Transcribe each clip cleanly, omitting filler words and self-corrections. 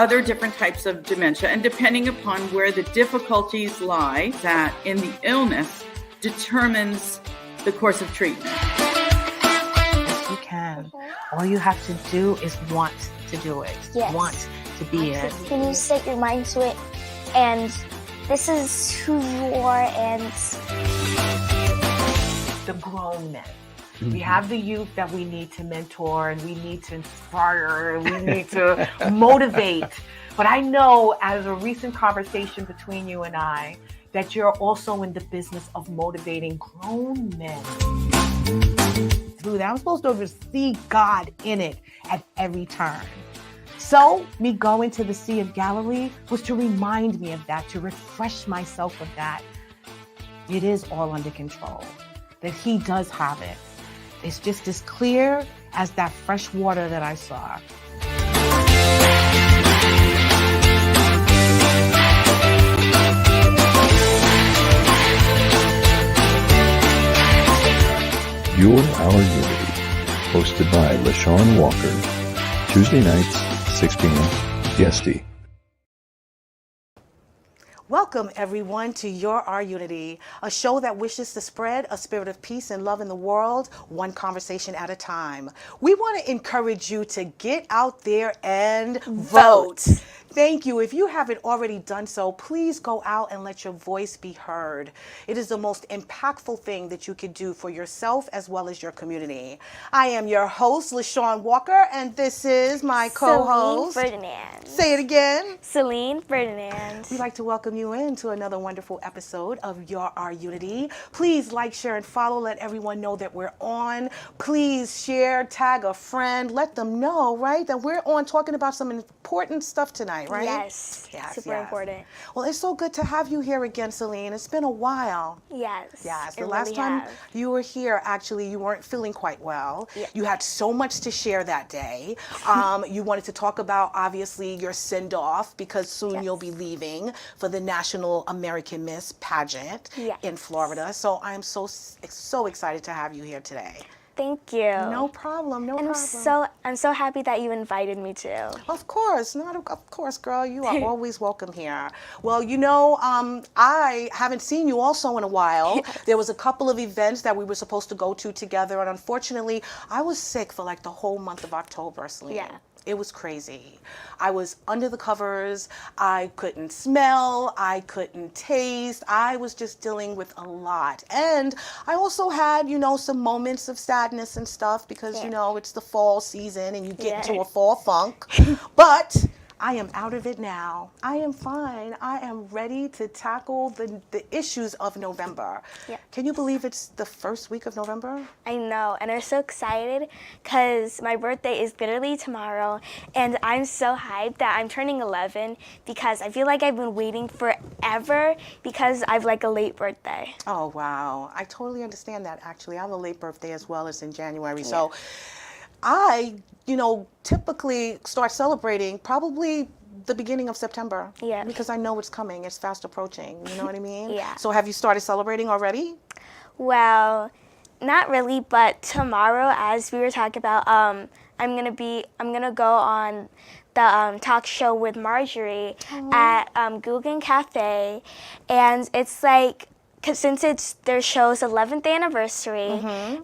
other different types of dementia, and depending upon where the difficulties lie, that in the illness determines the course of treatment. Yes, you can. All you have to do is want to do it. Yes. Want to be it. When you set your mind to it, and this is who you are, and the grown men. We have the youth that we need to mentor, and we need to inspire, and we need to motivate. But I know, as a recent conversation between you and I, that you're also in the business of motivating grown men. Through that, I'm supposed to see God in it at every turn. So me going to the Sea of Galilee was to remind me of that, to refresh myself of that. It is all under control, that He does have it. It's just as clear as that fresh water that I saw. You're Our Unity, hosted by LeShawn Walker, Tuesday nights, 6 p.m. EST. Welcome, everyone, to You're Our Unity, a show that wishes to spread a spirit of peace and love in the world, one conversation at a time. We want to encourage you to get out there and vote. Thank you. If you haven't already done so, please go out and let your voice be heard. It is the most impactful thing that you could do for yourself as well as your community. I am your host, LeShawn Walker, and this is my co-host, Selene Ferdinand. Say it again. Selene Ferdinand. We'd like to welcome you into another wonderful episode of Your Our Unity. Please like, share, and follow. Let everyone know that we're on. Please share, tag a friend. Let them know, right, that we're on talking about some important stuff tonight, right? Yes. Super important. Well, it's so good to have you here again, Selene. It's been a while. Yes. Yes. The it last really time has. you were here, actually, you weren't feeling quite well. Yeah. You had so much to share that day. You wanted to talk about, obviously, your send-off, because soon Yes. you'll be leaving for the National American Miss pageant Yes. in Florida. So I'm so excited to have you here today. Thank you. No problem. No And problem. I'm so happy that you invited me too. Of course, of course, girl. You are always welcome here. Well, you know, I haven't seen you also in a while. There was a couple of events that we were supposed to go to together, and unfortunately, I was sick for like the whole month of October, Selene. Yeah. It was crazy. I was under the covers. I couldn't smell. I couldn't taste. I was just dealing with a lot. And I also had, you know, some moments of sadness and stuff because, you know, it's the fall season and you get into a fall funk. But I am out of it now. I am fine. I am ready to tackle the issues of November. Yeah. Can you believe it's the first week of November? I know, and I'm so excited because my birthday is literally tomorrow, and I'm so hyped that I'm turning 11 because I feel like I've been waiting forever because I've like a late birthday. Oh, wow. I totally understand that, actually. I have a late birthday as well as in January. So I, you know, typically start celebrating probably the beginning of September. Yeah. Because I know it's coming. It's fast approaching. You know what I mean? Yeah. So have you started celebrating already? Well, not really, but tomorrow, as we were talking about, I'm gonna go on the talk show with Marjorie at Guggen Cafe, and it's like, since it's their show's 11th anniversary,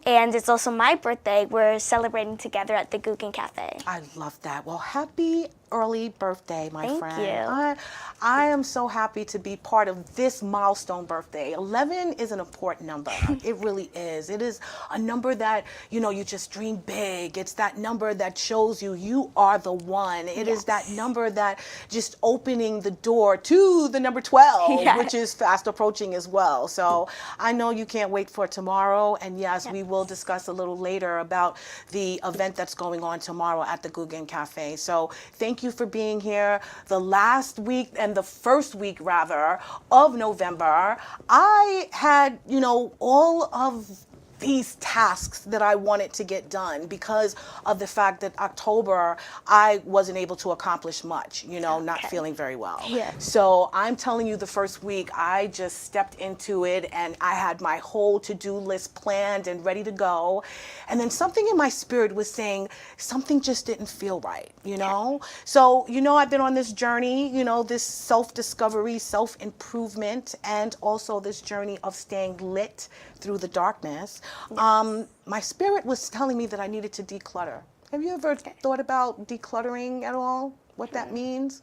and it's also my birthday, we're celebrating together at the Guggen Cafe. I love that. Well, happy early birthday, my friend. Thank you. I am so happy to be part of this milestone birthday. 11 is an important number. It really is. It is a number that, you know, you just dream big. It's that number that shows you are the one. It is that number that just opening the door to the number 12, which is fast approaching as well. So I know you can't wait for tomorrow. And yes, we will discuss a little later about the event that's going on tomorrow at the Guggen Cafe. So thank you for being here. The last week and the first week, rather, of November, I had, you know, all of these tasks that I wanted to get done because of the fact that October I wasn't able to accomplish much, you know, not feeling very well. Yeah. So I'm telling you, the first week I just stepped into it and I had my whole to-do list planned and ready to go. And then something in my spirit was saying something just didn't feel right, you know? So, you know, I've been on this journey, you know, this self-discovery, self-improvement, and also this journey of staying lit through the darkness. My spirit was telling me that I needed to declutter. Have you ever thought about decluttering at all? What that means?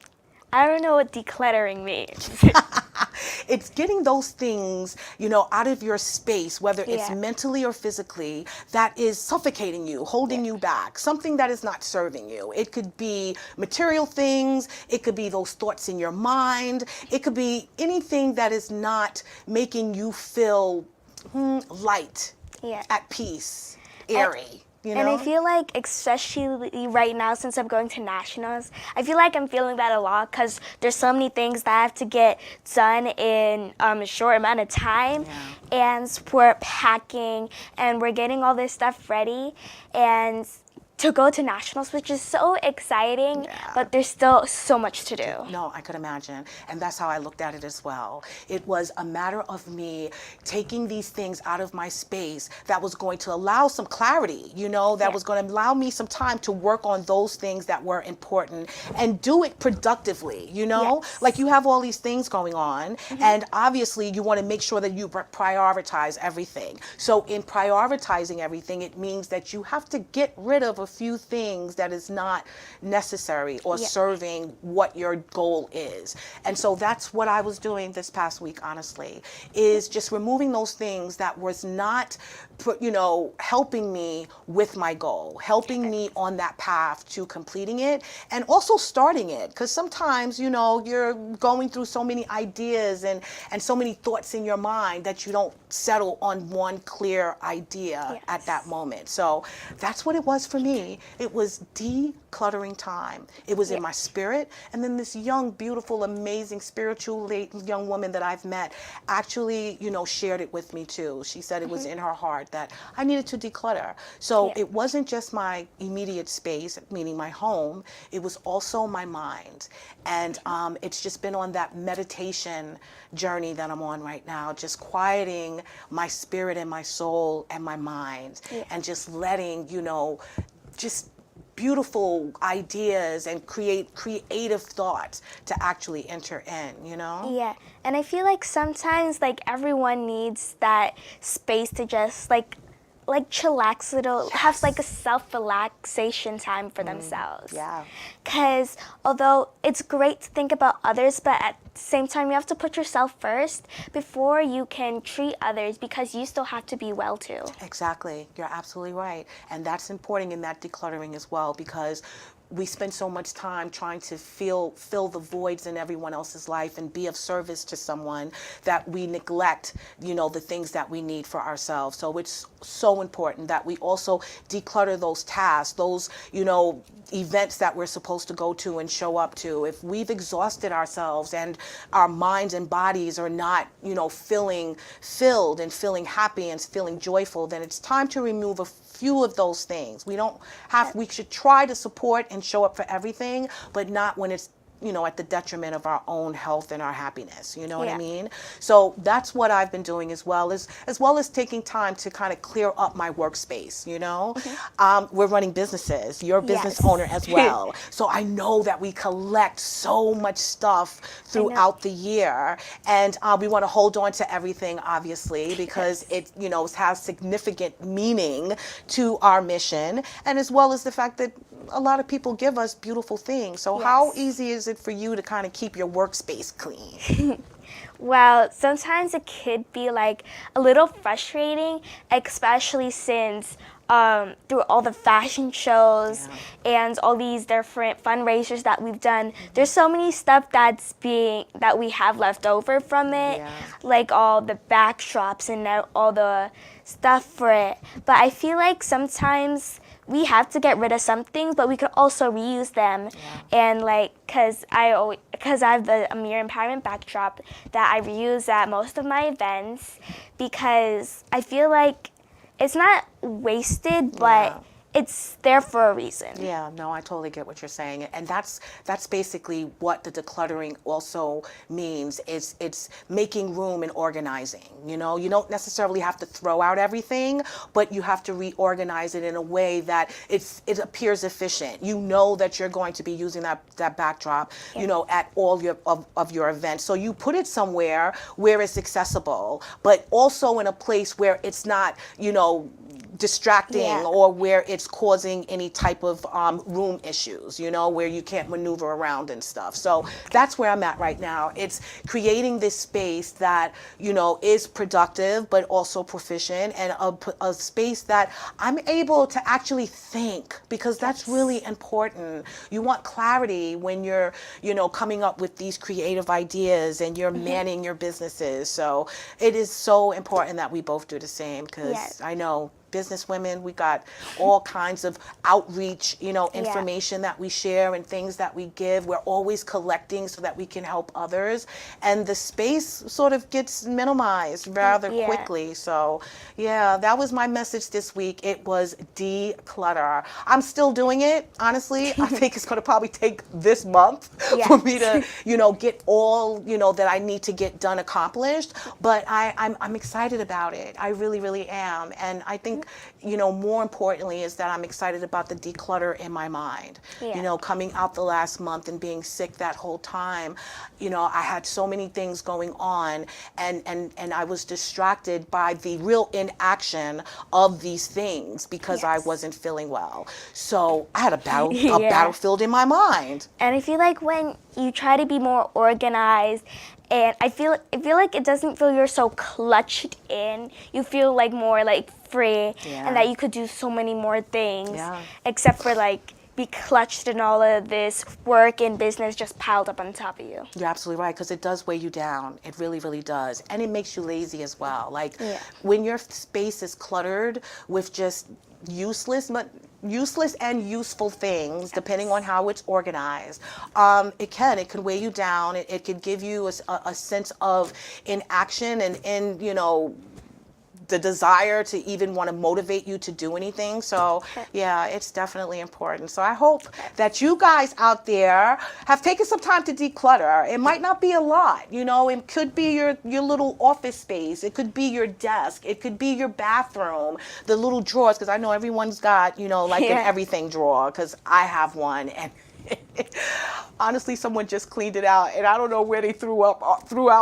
I don't know what decluttering means. It's getting those things, you know, out of your space, whether it's Yeah. mentally or physically, that is suffocating you, holding you back, something that is not serving you. It could be material things, it could be those thoughts in your mind, it could be anything that is not making you feel light, Yeah. at peace, airy. You know? And I feel like, especially right now, since I'm going to nationals, I feel like I'm feeling that a lot because there's so many things that I have to get done in a short amount of time. And we're packing and we're getting all this stuff ready. And to go to nationals, which is so exciting, but there's still so much to do. No, I could imagine. And that's how I looked at it as well. It was a matter of me taking these things out of my space that was going to allow some clarity, you know, that was going to allow me some time to work on those things that were important and do it productively, you know? Like you have all these things going on and obviously you want to make sure that you prioritize everything. So in prioritizing everything, it means that you have to get rid of a few things that is not necessary or serving what your goal is. And so that's what I was doing this past week, honestly, is just removing those things that was not, you know, helping me with my goal, helping me on that path to completing it and also starting it. Because sometimes, you know, you're going through so many ideas and so many thoughts in your mind that you don't settle on one clear idea at that moment. So that's what it was for me. It was decluttering time. It was in my spirit. And then this young, beautiful, amazing, spiritual young woman that I've met actually, you know, shared it with me too. She said it was in her heart that I needed to declutter. So it wasn't just my immediate space, meaning my home. It was also my mind. And it's just been on that meditation journey that I'm on right now, just quieting my spirit and my soul and my mind and just letting, you know, just beautiful ideas and creative thoughts to actually enter in, you know? Yeah, and I feel like sometimes like everyone needs that space to just like chillax little, have like a self-relaxation time for themselves. Yeah. Because although it's great to think about others, but at the same time you have to put yourself first before you can treat others because you still have to be well too. Exactly. You're absolutely right. And that's important in that decluttering as well because we spend so much time trying to fill the voids in everyone else's life and be of service to someone that we neglect, you know, the things that we need for ourselves. So it's so important that we also declutter those tasks, those, you know, events that we're supposed to go to and show up to. If we've exhausted ourselves and our minds and bodies are not, you know, filled and feeling happy and feeling joyful, then it's time to remove a few of those things. We should try to support and show up for everything, but not when it's, you know, at the detriment of our own health and our happiness. You know what I mean? So that's what I've been doing as well as taking time to kind of clear up my workspace, you know? We're running businesses. You're a business owner as well. So I know that we collect so much stuff throughout the year and we want to hold on to everything, obviously, because it, you know, has significant meaning to our mission and as well as the fact that a lot of people give us beautiful things. So how easy is it for you to kind of keep your workspace clean? Well, sometimes it could be like a little frustrating, especially since through all the fashion shows and all these different fundraisers that we've done, there's so many stuff that we have left over from it, like all the backdrops and all the stuff for it. But I feel like sometimes we have to get rid of some things, but we could also reuse them. And like, cause I have the Amir Empowerment backdrop that I reuse at most of my events, because I feel like it's not wasted, but it's there for a reason. Yeah, no, I totally get what you're saying, and that's basically what the decluttering also means. It's making room and organizing. You know, you don't necessarily have to throw out everything, but you have to reorganize it in a way that it appears efficient. You know that you're going to be using that backdrop, you know, at all of your events. So you put it somewhere where it's accessible, but also in a place where it's not, you know, distracting or where it's causing any type of room issues, you know, where you can't maneuver around and stuff. So that's where I'm at right now. It's creating this space that, you know, is productive but also proficient, and a space that I'm able to actually think, because that's really important. You want clarity when you're, you know, coming up with these creative ideas and you're manning your businesses. So it is so important that we both do the same, because I know business women, we got all kinds of outreach, you know, information that we share and things that we give. We're always collecting so that we can help others, and the space sort of gets minimized rather quickly. So yeah, that was my message this week. It was declutter. I'm still doing it, honestly. I think it's going to probably take this month for me to, you know, get all, you know, that I need to get done accomplished, but I'm excited about it. I really, really am. And I think, you know, more importantly is that I'm excited about the declutter in my mind. You know, coming out the last month and being sick that whole time, you know, I had so many things going on, and I was distracted by the real inaction of these things because I wasn't feeling well. So I had a battlefield in my mind. And I feel like when you try to be more organized, and I feel like it doesn't feel you're so clutched in. You feel like more like free, and that you could do so many more things, except for like be clutched in all of this work and business just piled up on top of you. You're absolutely right, because it does weigh you down. It really, really does. And it makes you lazy as well. Like when your space is cluttered with just useless and useful things, depending on how it's organized, it can weigh you down. It can give you a sense of inaction and you know, the desire to even want to motivate you to do anything. So yeah, it's definitely important. So I hope that you guys out there have taken some time to declutter. It might not be a lot, you know, it could be your little office space, it could be your desk, it could be your bathroom, the little drawers, because I know everyone's got, you know, like an everything drawer, because I have one, and honestly, someone just cleaned it out, and I don't know where they threw out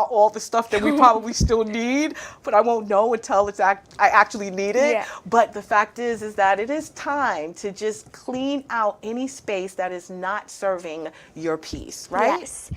all the stuff that we probably still need, but I won't know until I actually need it. But the fact is that it is time to just clean out any space that is not serving your peace, right? Yes.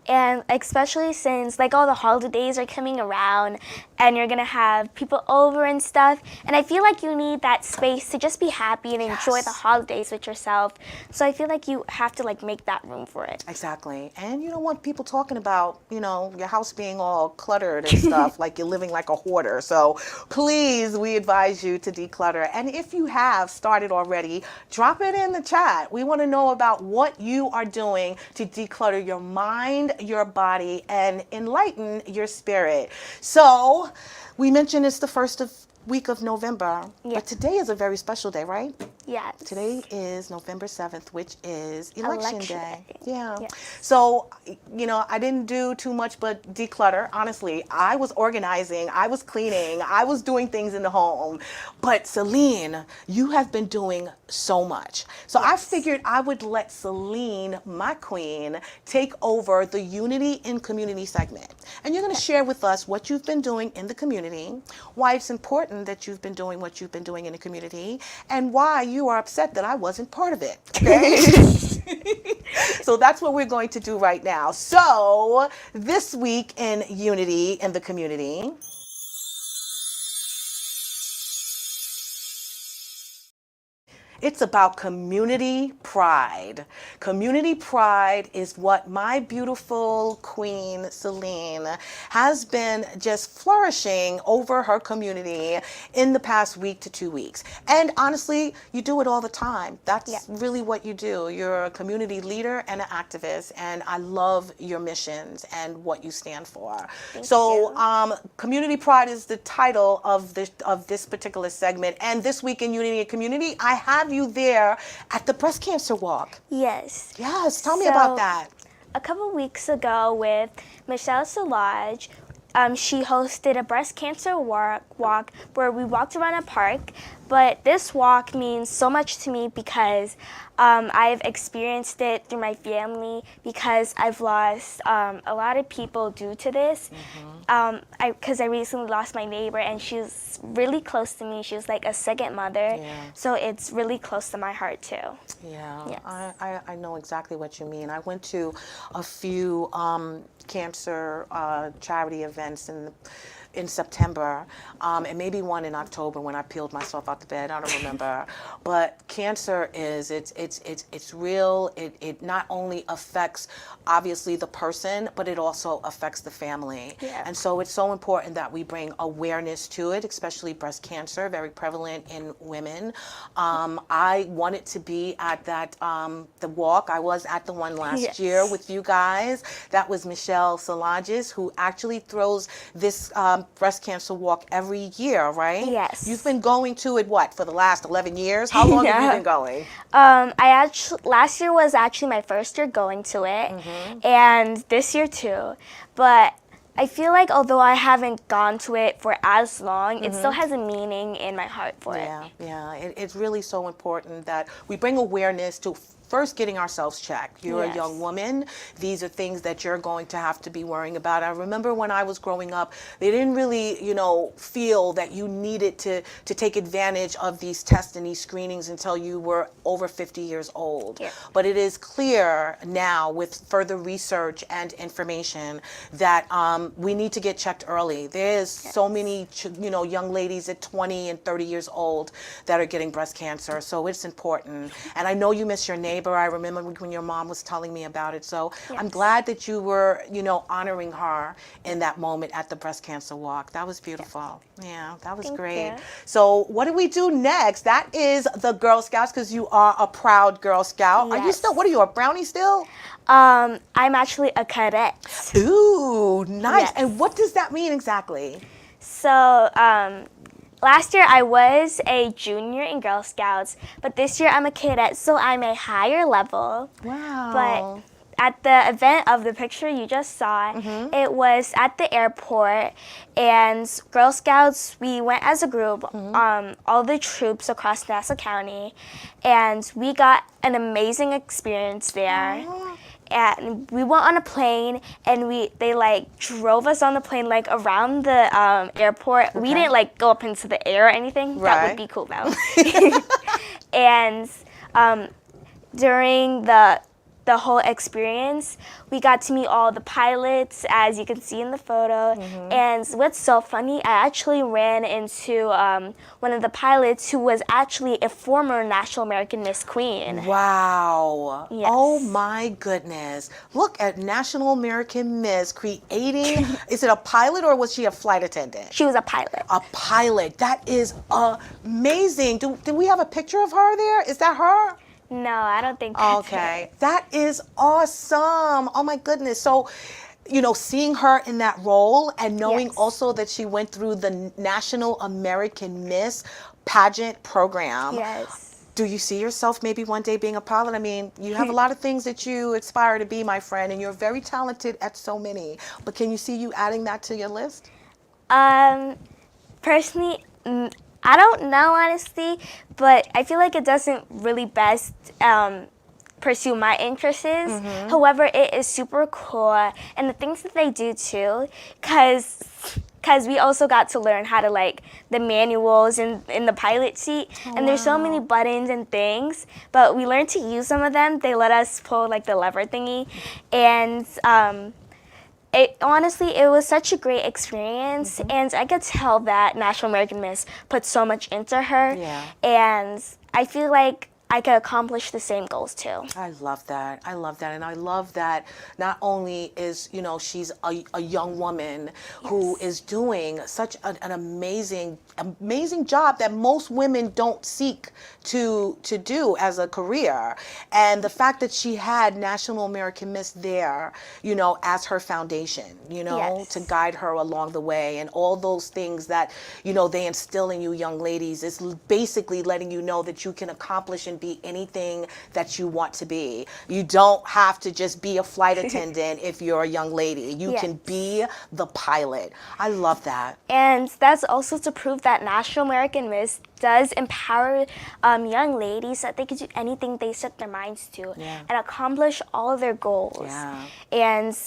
And especially since like all the holidays are coming around, and you're gonna have people over and stuff, and I feel like you need that space to just be happy and enjoy the holidays with yourself. So I feel like you have to like make that room for it. Exactly. And you don't want people talking about, you know, your house being all cluttered and stuff, like you're living like a hoarder. So please, we advise you to declutter. And if you have started already, drop it in the chat. We want to know about what you are doing to declutter your mind, your body, and enlighten your spirit. So we mentioned it's the first week of November, but today is a very special day, right? Yes. Today is November 7th, which is Election Day. Yeah. Yes. So, you know, I didn't do too much but declutter. Honestly, I was organizing, I was cleaning, I was doing things in the home. But Selene, you have been doing so much. So I figured I would let Selene, my queen, take over the Unity in Community segment. And you're going to share with us what you've been doing in the community, why it's important that you've been doing what you've been doing in the community, and why you are upset that I wasn't part of it. Okay? So that's what we're going to do right now. So this week in Unity in the community, It's about community pride. Community pride is what my beautiful queen, Selene, has been just flourishing over her community in the past week to 2 weeks. And honestly, you do it all the time. That's really what you do. You're a community leader and an activist, and I love your missions and what you stand for. Community pride is the title of this particular segment. And this week in Unity and Community, I have you there at the breast cancer walk. Yes. Yes, tell me about that. A couple weeks ago with Michelle Solage, she hosted a breast cancer walk where we walked around a park. But this walk means so much to me because I've experienced it through my family, because I've lost a lot of people due to this. Because I recently lost my neighbor, and she's really close to me. She was like a second mother. So it's really close to my heart too. Yeah, Yes. I know exactly what you mean. I went to a few cancer charity events in September, and maybe one in October when I peeled myself out the bed. I don't remember. But cancer it's real. It not only affects obviously the person, but it also affects the family. Yeah. And so it's so important that we bring awareness to it, especially breast cancer, very prevalent in women. I wanted to be at that the walk. I was at the one last year with you guys. That was Michelle Solage, who actually throws this breast cancer walk every year, right? Yes. You've been going to it, what, for the last 11 years? How long have you been going? Last year was actually my first year going to it, and this year too. But I feel like although I haven't gone to it for as long, it still has a meaning in my heart for it. Yeah. It's really so important that we bring awareness to first getting ourselves checked. You're a young woman. These are things that you're going to have to be worrying about. I remember when I was growing up, they didn't really, feel that you needed to take advantage of these tests and these screenings until you were over 50 years old. Yeah. But it is clear now with further research and information that we need to get checked early. There's so many, young ladies at 20 and 30 years old that are getting breast cancer. So it's important. And I know you miss your neighbor. I remember when your mom was telling me about it. So I'm glad that you were, honoring her in that moment at the breast cancer walk. That was beautiful. Yeah, that was great. You. So what do we do next? That is the Girl Scouts, because you are a proud Girl Scout. Yes. Are you still, what are you, a brownie still? I'm actually a cadet. Ooh, nice. Yes. And what does that mean exactly? So, last year I was a junior in Girl Scouts, but this year I'm a cadet, so I'm a higher level. Wow. But at the event of the picture you just saw, it was at the airport, and Girl Scouts, we went as a group, all the troops across Nassau County, and we got an amazing experience there. And we went on a plane, and they drove us on the plane around the airport. We didn't go up into the air or anything. Right. That would be cool though. And during the whole experience, we got to meet all the pilots, as you can see in the photo. And what's so funny, I actually ran into one of the pilots who was actually a former National American Miss Queen. Wow. Yes. Oh my goodness. Look at National American Miss creating, is it a pilot or was she a flight attendant? She was a pilot. A pilot. That is amazing. Do we have a picture of her there? Is that her? No, I don't think that's Okay, that is awesome. Oh my goodness. So, seeing her in that role and knowing also that she went through the National American Miss pageant program. Yes. Do you see yourself maybe one day being a pilot? I mean, you have a lot of things that you aspire to be, my friend, and you're very talented at so many. But can you see you adding that to your list? Personally, I don't know, honestly, but I feel like it doesn't really best pursue my interests. However, it is super cool, and the things that they do too, because we also got to learn how to the manuals in the pilot seat, and there's so many buttons and things, but we learned to use some of them. They let us pull the lever thingy, and honestly, it was such a great experience, and I could tell that National American Miss put so much into her, and I feel like I could accomplish the same goals too. I love that. I love that. And I love that not only is, she's a young woman who is doing such an amazing job that most women don't seek to do as a career. And the fact that she had National American Miss there, as her foundation, to guide her along the way, and all those things that, they instill in you young ladies is basically letting you know that you can accomplish and be anything that you want to be. You don't have to just be a flight attendant if you're a young lady. You can be the pilot. I love that. And that's also to prove that National American Miss does empower young ladies that they can do anything they set their minds to and accomplish all of their goals. Yeah. And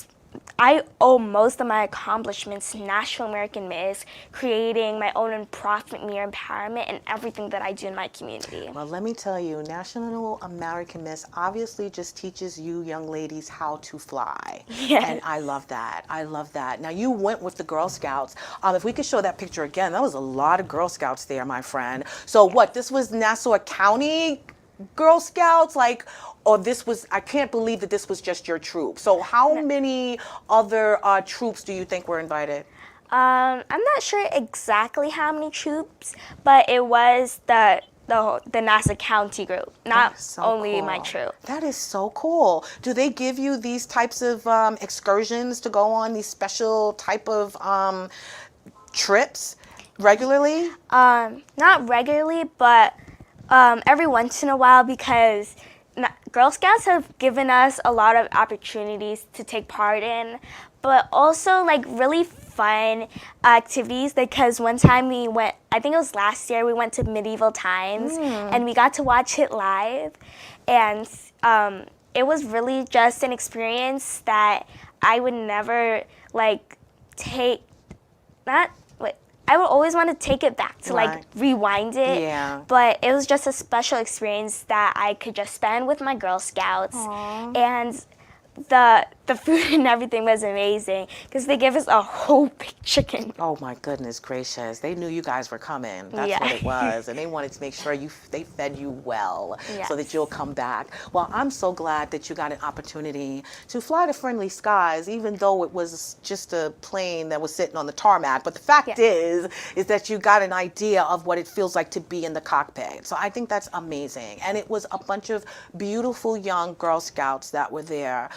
I owe most of my accomplishments to National American Miss, creating my own nonprofit Mere Empowerment and everything that I do in my community. Well, let me tell you, National American Miss obviously just teaches you young ladies how to fly. Yes. And I love that. I love that. Now, you went with the Girl Scouts. If we could show that picture again, that was a lot of Girl Scouts there, my friend. So what, this was Nassau County Girl Scouts? Or this was, I can't believe that this was just your troop. So how many other troops do you think were invited? I'm not sure exactly how many troops, but it was the Nassau County group, not only my troop. That is so cool. Do they give you these types of excursions to go on, these special type of trips regularly? Not regularly, but every once in a while, because Girl Scouts have given us a lot of opportunities to take part in, but also really fun activities, because one time we went, I think it was last year, we went to medieval times and we got to watch it live, and it was really just an experience that I would never take, I would always want to take it back to rewind it. Yeah. But it was just a special experience that I could just spend with my Girl Scouts. Aww. And the food and everything was amazing because they gave us a whole big chicken. Oh my goodness gracious. They knew you guys were coming. That's what it was. And they wanted to make sure they fed you well so that you'll come back. Well, I'm so glad that you got an opportunity to fly to friendly skies, even though it was just a plane that was sitting on the tarmac. But the fact is that you got an idea of what it feels like to be in the cockpit. So I think that's amazing. And it was a bunch of beautiful young Girl Scouts that were there,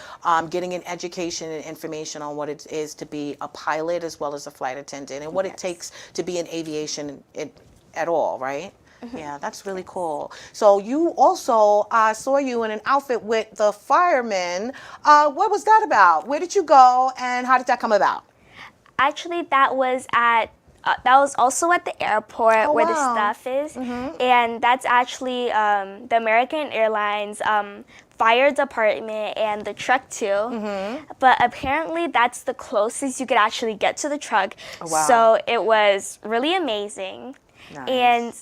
getting an education and information on what it is to be a pilot as well as a flight attendant, and what it takes to be in aviation at all, right? Yeah, that's really cool. So you also saw you in an outfit with the firemen. What was that about? Where did you go, and how did that come about? Actually, that was also at the airport where the stuff is, and that's actually the American Airlines fire department and the truck too. But apparently that's the closest you could actually get to the truck. So it was really amazing. Nice. And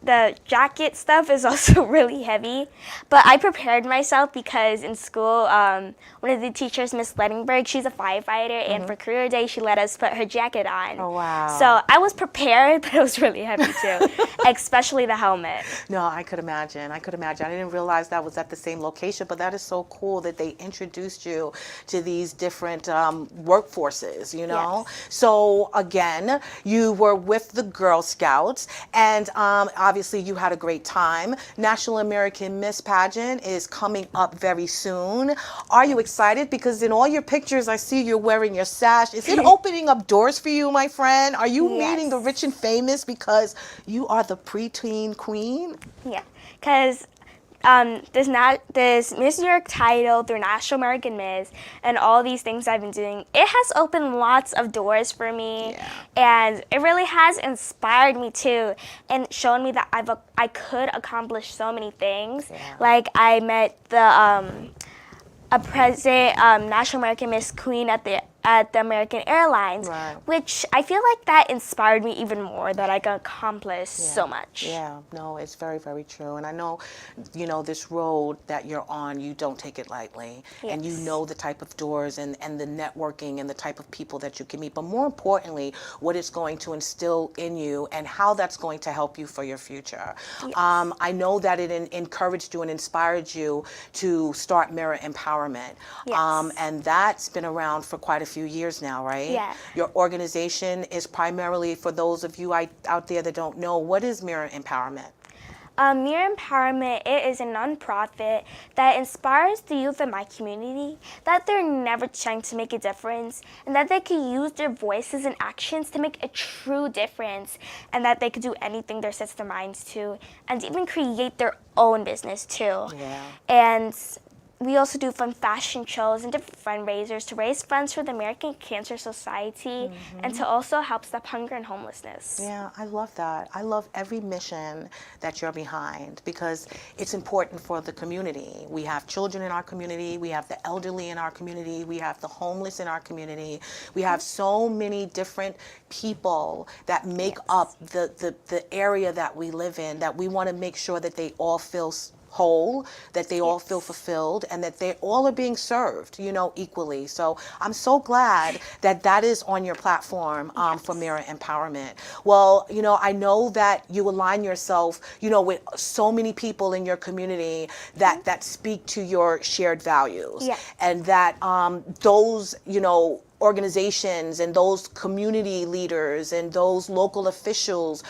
the jacket stuff is also really heavy, but I prepared myself because in school, one of the teachers, Miss Lettingberg, she's a firefighter, and for career day, she let us put her jacket on. Oh, wow. So I was prepared, but it was really heavy too, especially the helmet. No, I could imagine. I didn't realize that was at the same location, but that is so cool that they introduced you to these different workforces, you know? Yes. So again, you were with the Girl Scouts, and obviously you had a great time. National American Miss pageant is coming up very soon. Are you excited? Because in all your pictures, I see you're wearing your sash. Is it opening up doors for you, my friend? Are you meeting the rich and famous because you are the preteen queen? Yeah, because this Miss New York title through National American Miss and all these things I've been doing, it has opened lots of doors for me, and it really has inspired me too, and shown me that I could accomplish so many things. Like I met the a present National American Miss Queen at the at the American Airlines, Right. which I feel like that inspired me even more, that I could accomplish so much. Yeah, no, it's very, very true. And I know, this road that you're on, you don't take it lightly. And you Yes. know the type of doors and the networking and the type of people that you can meet. But more importantly, what it's going to instill in you and how that's going to help you for your future. Yes. I know that it encouraged you and inspired you to start Mirror Empowerment. Yes. And that's been around for quite a few years now, right? Yeah. Your organization is primarily, for those of you out there that don't know, what is Mirror Empowerment? Mirror Empowerment, it is a nonprofit that inspires the youth in my community that they're never trying to make a difference, and that they can use their voices and actions to make a true difference, and that they could do anything they set their minds to, and even create their own business too. Yeah. And we also do fun fashion shows and different fundraisers to raise funds for the American Cancer Society and to also help stop hunger and homelessness. Yeah, I love that. I love every mission that you're behind because it's important for the community. We have children in our community, we have the elderly in our community, we have the homeless in our community. We have so many different people that make up the area that we live in, that we want to make sure that they all feel whole, that they all feel fulfilled, and that they all are being served, equally. So I'm so glad that that is on your platform for Mirror Empowerment. Well, I know that you align yourself, with so many people in your community that speak to your shared values, Yeah. and that those, organizations and those community leaders and those local officials,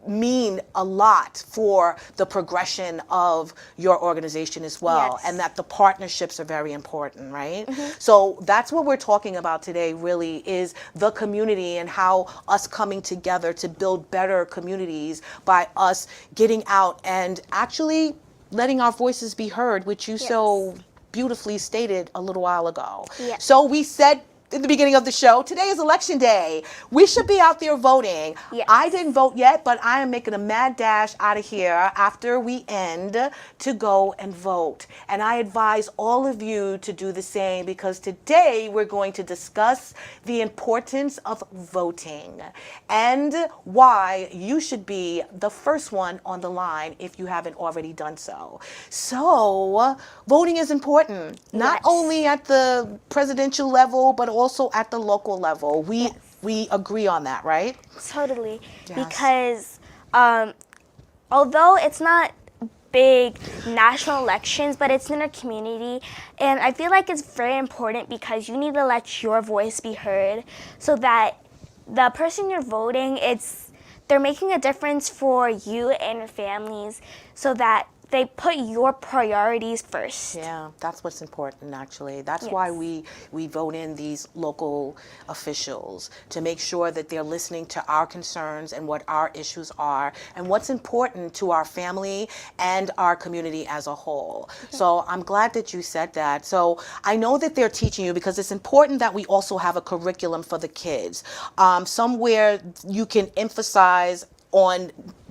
mean a lot for the progression of your organization as well, Yes. and that the partnerships are very important, right? So that's what we're talking about today, really, is the community and how us coming together to build better communities by us getting out and actually letting our voices be heard, which you so beautifully stated a little while ago. Yes. So we said in the beginning of the show, today is election day. We should be out there voting. Yes. I didn't vote yet, but I am making a mad dash out of here after we end to go and vote. And I advise all of you to do the same, because today we're going to discuss the importance of voting and why you should be the first one on the line if you haven't already done so. So voting is important, not Yes. only at the presidential level, but also at the local level. We agree on that, right? Totally. Yes. Because although it's not big national elections, but it's in our community, and I feel like it's very important because you need to let your voice be heard so that the person you're voting, they're making a difference for you and your families, so that they put your priorities first. Yeah, that's what's important, actually. That's Yes. why we vote in these local officials, to make sure that they're listening to our concerns and what our issues are and what's important to our family and our community as a whole. So I'm glad that you said that. So I know that they're teaching you, because it's important that we also have a curriculum for the kids. Somewhere you can emphasize on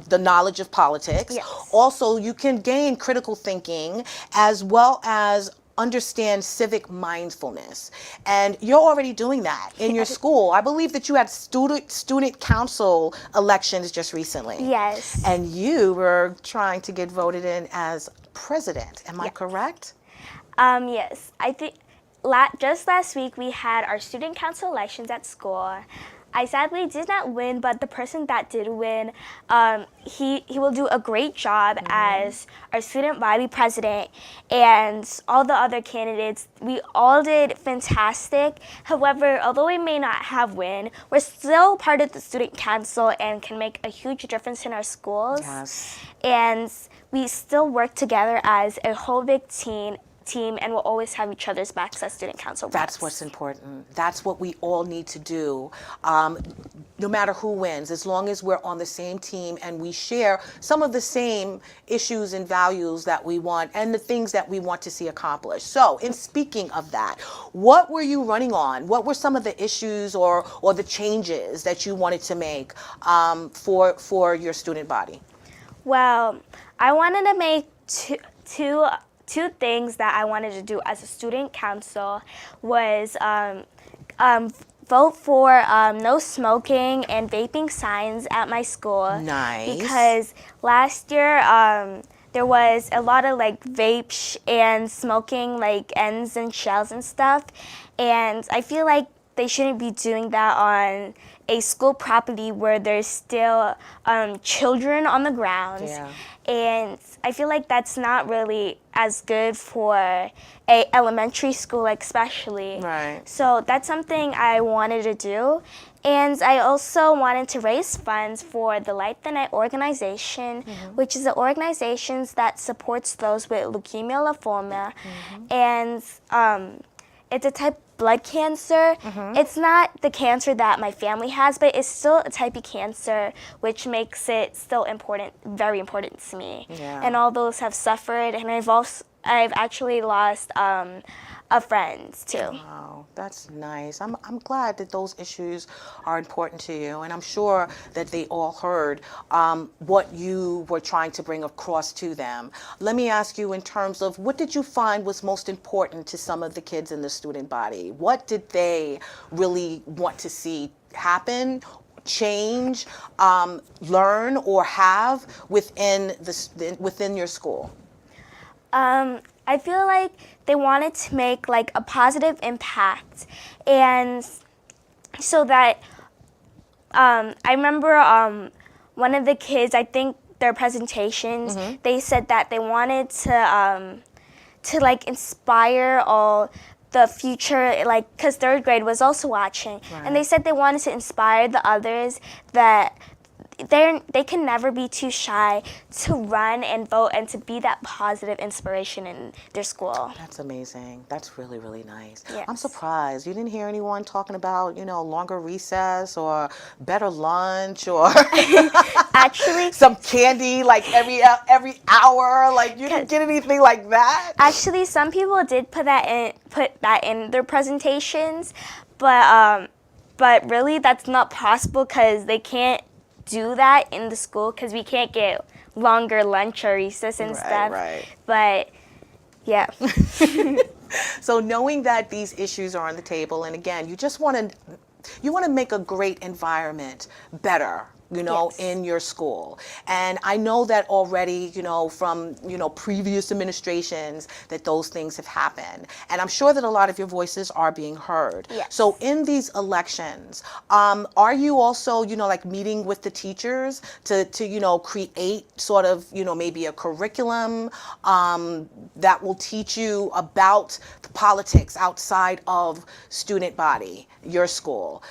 the knowledge of politics. Yes. Also, you can gain critical thinking as well as understand civic mindfulness. And you're already doing that in your school. I believe that you had student council elections just recently. Yes. And you were trying to get voted in as president. Am I correct? Yes. I think just last week we had our student council elections at school. I sadly did not win, but the person that did win, he will do a great job as our student body president, and all the other candidates, we all did fantastic. However, although we may not have win, we're still part of the student council and can make a huge difference in our schools. Yes. And we still work together as a whole big team, and we'll always have each other's backs as student council reps. That's what's important. That's what we all need to do. No matter who wins, as long as we're on the same team and we share some of the same issues and values that we want and the things that we want to see accomplished. So, in speaking of that, what were you running on? What were some of the issues or the changes that you wanted to make for your student body? Well, I wanted to make two two things that I wanted to do as a student council was vote for no smoking and vaping signs at my school. Nice. Because last year there was a lot of like vape and smoking like ends and shells and stuff, and I feel like they shouldn't be doing that on a school property where there's still children on the grounds. Yeah. And I feel like that's not really as good for a elementary school, like especially. Right. So that's something I wanted to do. And I also wanted to raise funds for the Light the Night organization, which is an organization that supports those with leukemia, lymphoma, and it's a type of blood cancer. It's not the cancer that my family has, but it's still a type of cancer, which makes it still important, very important to me. Yeah. And all those have suffered, and I've actually lost a friend too. Wow, that's nice. I'm glad that those issues are important to you, and I'm sure that they all heard what you were trying to bring across to them. Let me ask you, in terms of what did you find was most important to some of the kids in the student body? What did they really want to see happen, change, learn, or have within your school? I feel like they wanted to make like a positive impact, and so that I remember one of the kids, I think their presentations, they said that they wanted to like inspire all the future, like, because third grade was also watching, and they said they wanted to inspire the others that they can never be too shy to run and vote and to be that positive inspiration in their school. That's amazing. That's really, really nice. Yes. I'm surprised. You didn't hear anyone talking about, longer recess or better lunch or Actually, some candy like every hour. Like, you didn't get anything like that? actually, some people did put that in their presentations, but really that's not possible because they can't do that in the school because we can't get longer lunch or recess and stuff. Right. But yeah. So knowing that these issues are on the table, and again, you want to make a great environment better, Yes. in your school. And I know that already, from, previous administrations, that those things have happened. And I'm sure that a lot of your voices are being heard. Yes. So in these elections, are you also, like meeting with the teachers to create sort of, maybe a curriculum that will teach you about the politics outside of student body, your school?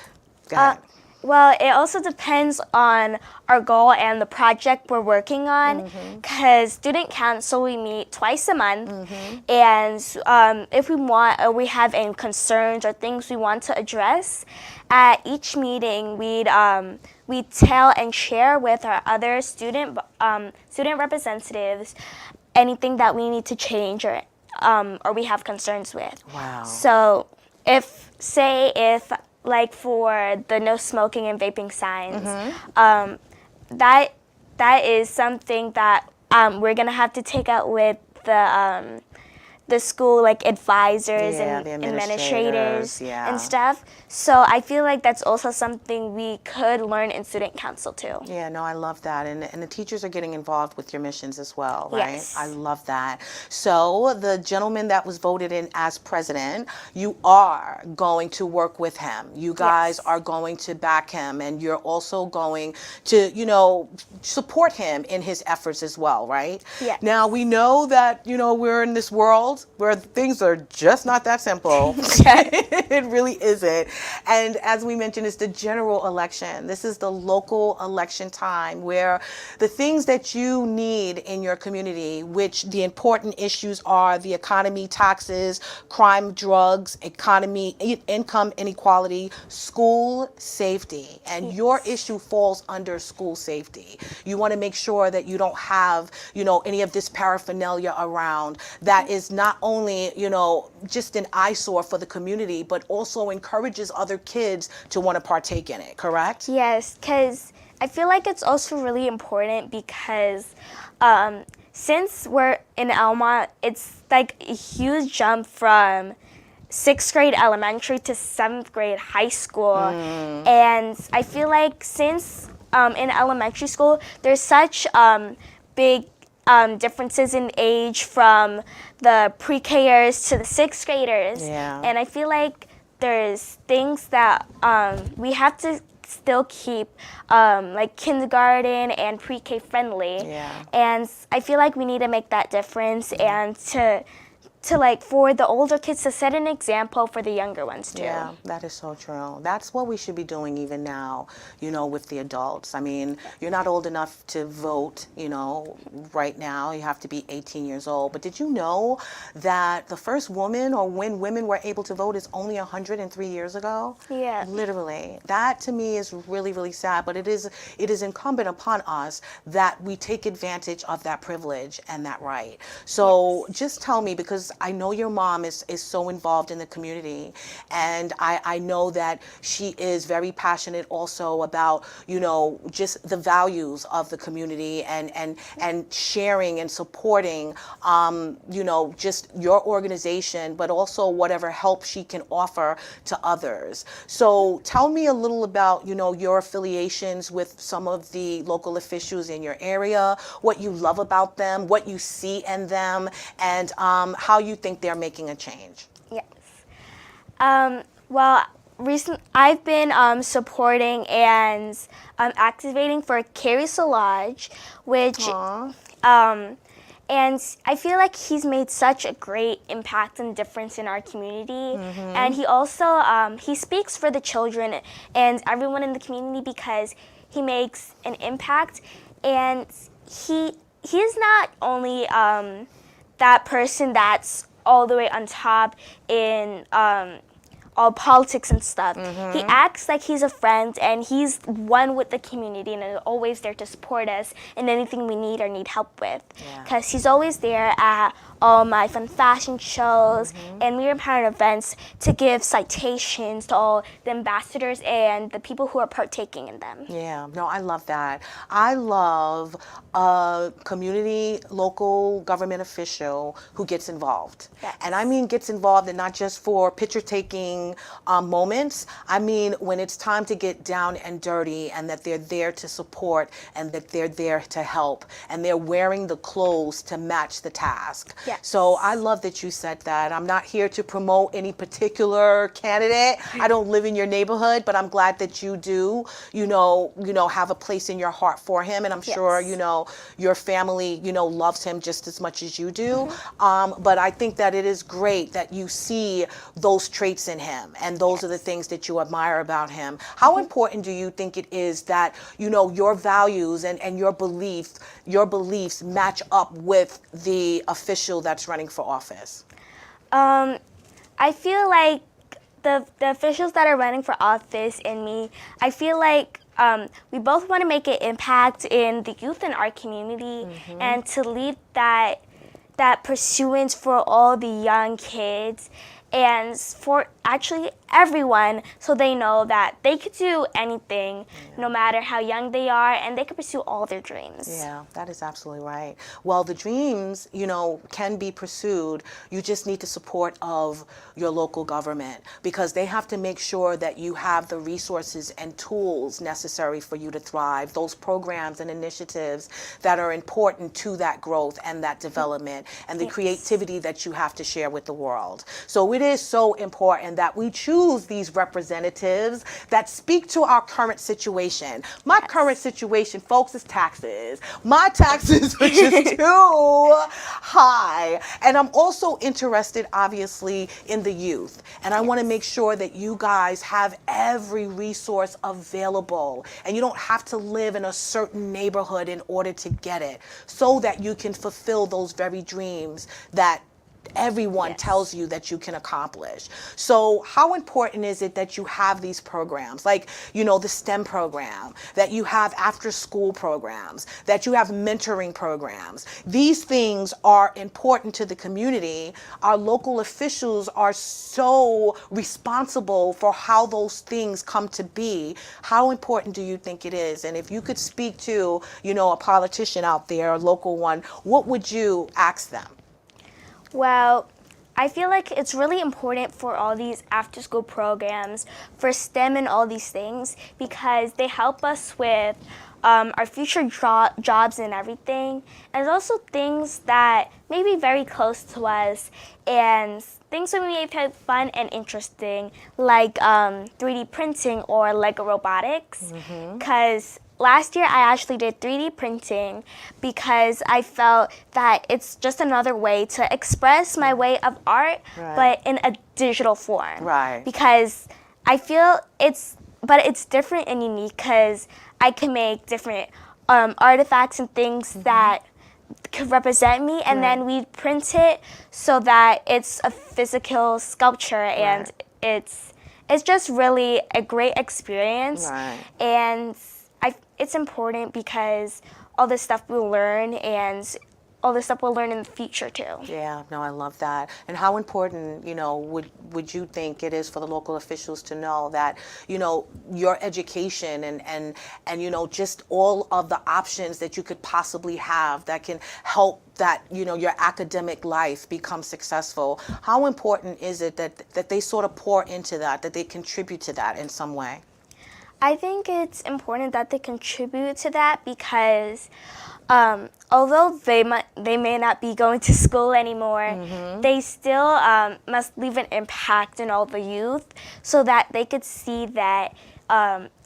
Go ahead. Well, it also depends on our goal and the project we're working on, because student council, we meet twice a month, and if we have any concerns or things we want to address, at each meeting we'd tell and share with our other student representatives anything that we need to change or we have concerns with. Wow. So if like for the no smoking and vaping signs, that is something that we're gonna have to take out with the school, like advisors and the administrators yeah. and stuff. So I feel like that's also something we could learn in student council too. Yeah, no, I love that. And the teachers are getting involved with your missions as well, right? Yes. I love that. So the gentleman that was voted in as president, you are going to work with him. You guys Yes. are going to back him, and you're also going to, support him in his efforts as well, right? Yes. Now, we know that, we're in this world where things are just not that simple. It really isn't. And as we mentioned, it's the general election. This is the local election time where the things that you need in your community, which the important issues are the economy, taxes, crime, drugs, economy, income inequality, school safety. And your issue falls under school safety. You want to make sure that you don't have, any of this paraphernalia around that is not only, just an eyesore for the community, but also encourages other kids to want to partake in it, correct? Yes, because I feel like it's also really important because since we're in Elmont, it's like a huge jump from 6th grade elementary to 7th grade high school. And I feel like since in elementary school, there's such big differences in age from the pre-Kers to the 6th graders. Yeah. And I feel like there's things that we have to still keep like kindergarten and pre-K friendly. Yeah. And I feel like we need to make that difference and to like for the older kids to set an example for the younger ones too. Yeah, that is so true. That's what we should be doing even now, you know, with the adults. I mean, you're not old enough to vote, you know, right now. You have to be 18 years old. But did you know that the first woman or when women were able to vote is only 103 years ago? Yeah. Literally. That to me is really, really sad. But it is incumbent upon us that we take advantage of that privilege and that right. So just tell me, because I know your mom is so involved in the community, and I know that she is very passionate also about, you know, just the values of the community and sharing and supporting, you know, just your organization, but also whatever help she can offer to others. So tell me a little about, you know, your affiliations with some of the local officials in your area, what you love about them, what you see in them, and how you think they're making a change. Yes. Well, I've been supporting and activating for Carrie Solage, which and I feel like he's made such a great impact and difference in our community. And he also he speaks for the children and everyone in the community because he makes an impact, and he is not only that person that's all the way on top in all politics and stuff. He acts like he's a friend, and he's one with the community and is always there to support us in anything we need or need help with. Because he's always there at all my fun fashion shows and we part events to give citations to all the ambassadors and the people who are partaking in them. Yeah, no, I love that. I love a community, local government official who gets involved. Yes. And I mean gets involved, and not just for picture taking moments. I mean when it's time to get down and dirty, and that they're there to support, and that they're there to help, and they're wearing the clothes to match the task. Yes. So I love that you said that. I'm not here to promote any particular candidate. I don't live in your neighborhood, but I'm glad that you do, you know, have a place in your heart for him. And I'm sure, you know, your family, you know, loves him just as much as you do. But I think that it is great that you see those traits in him, and those are the things that you admire about him. How important do you think it is that, you know, your values and your beliefs match up with the official that's running for office? I feel like the officials that are running for office and me, I feel like we both want to make an impact in the youth in our community and to lead that pursuance for all the young kids and for actually everyone, so they know that they could do anything no matter how young they are, and they can pursue all their dreams. Yeah, that is absolutely right. Well, the dreams, you know, can be pursued. You just need the support of your local government, because they have to make sure that you have the resources and tools necessary for you to thrive, those programs and initiatives that are important to that growth and that development and the creativity that you have to share with the world. So it is so important that we choose these representatives that speak to our current situation. My current situation, folks, is taxes. My taxes are just too high. And I'm also interested, obviously, in the youth. And I want to make sure that you guys have every resource available. And you don't have to live in a certain neighborhood in order to get it, so that you can fulfill those very dreams that everyone tells you that you can accomplish. So how important is it that you have these programs, like, you know, the STEM program, that you have after school programs, that you have mentoring programs? These things are important to the community. Our local officials are so responsible for how those things come to be. How important do you think it is? And if you could speak to, you know, a politician out there, a local one, what would you ask them? Well, I feel like it's really important for all these after-school programs, for STEM and all these things, because they help us with our future jobs and everything. And also things that may be very close to us and things that we may find fun and interesting, like 3D printing or Lego robotics. Because last year I actually did 3D printing because I felt that it's just another way to express my way of art, but in a digital form. Because I feel it's different and unique because I can make different artifacts and things that could represent me, and then we print it so that it's a physical sculpture, and it's just really a great experience. And it's important because all this stuff we'll learn, and all this stuff we'll learn in the future too. Yeah, no, I love that. And how important, you know, would you think it is for the local officials to know that, you know, your education and you know, just all of the options that you could possibly have that can help that, you know, your academic life become successful? How important is it that they sort of pour into that they contribute to that in some way? I think it's important that they contribute to that because although they may not be going to school anymore, they still must leave an impact in all the youth so that they could see that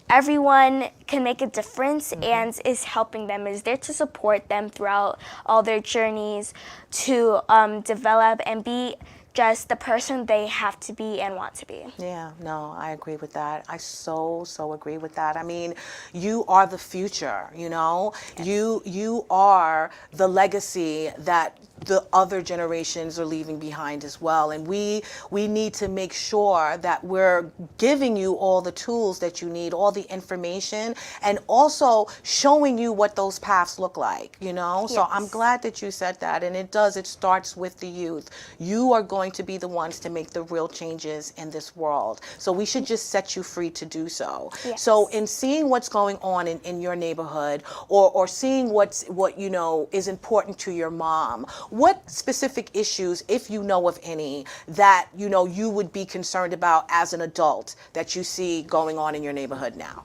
everyone can make a difference and is helping them, is there to support them throughout all their journeys to develop and be just the person they have to be and want to be. Yeah, no, I agree with that. I so agree with that. I mean, you are the future, you know? You are the legacy that the other generations are leaving behind as well. And we need to make sure that we're giving you all the tools that you need, all the information, and also showing you what those paths look like, you know? So I'm glad that you said that. And it starts with the youth. You are going to be the ones to make the real changes in this world. So we should just set you free to do so. So in seeing what's going on in your neighborhood, or seeing what you know is important to your mom, what specific issues, if you know of any, that you know you would be concerned about as an adult that you see going on in your neighborhood now?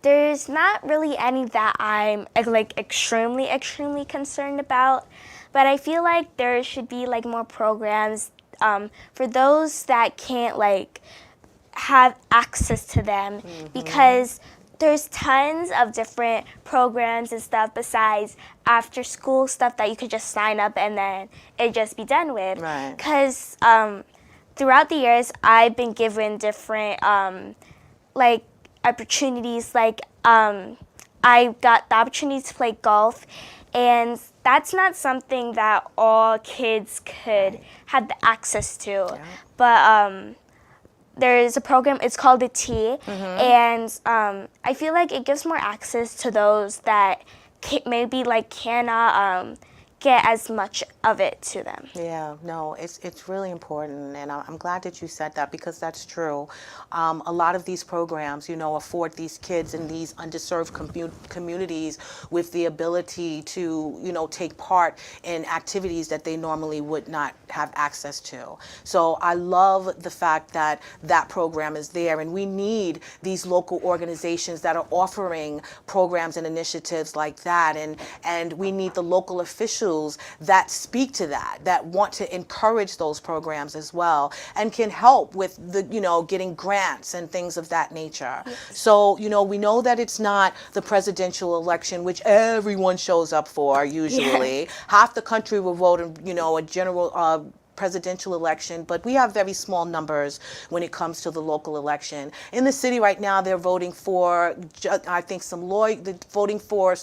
There's not really any that I'm like extremely concerned about, but I feel like there should be like more programs for those that can't like have access to them, because there's tons of different programs and stuff besides after school stuff that you could just sign up and then it just be done with. Because throughout the years I've been given different like opportunities, like I got the opportunity to play golf, and that's not something that all kids could have the access to. But there's a program, it's called the T, and I feel like it gives more access to those that maybe like cannot get as much of it to them. Yeah, no, it's really important, and I'm glad that you said that, because that's true. A lot of these programs, you know, afford these kids in these underserved communities with the ability to, you know, take part in activities that they normally would not have access to. So I love the fact that that program is there, and we need these local organizations that are offering programs and initiatives like that, and we need the local officials that speak to that want to encourage those programs as well, and can help with the, you know, getting grants and things of that nature. So, you know, we know that it's not the presidential election, which everyone shows up for usually. Half the country will vote in, you know, a general presidential election, but we have very small numbers when it comes to the local election. In the city right now, they're voting for, I think, voting for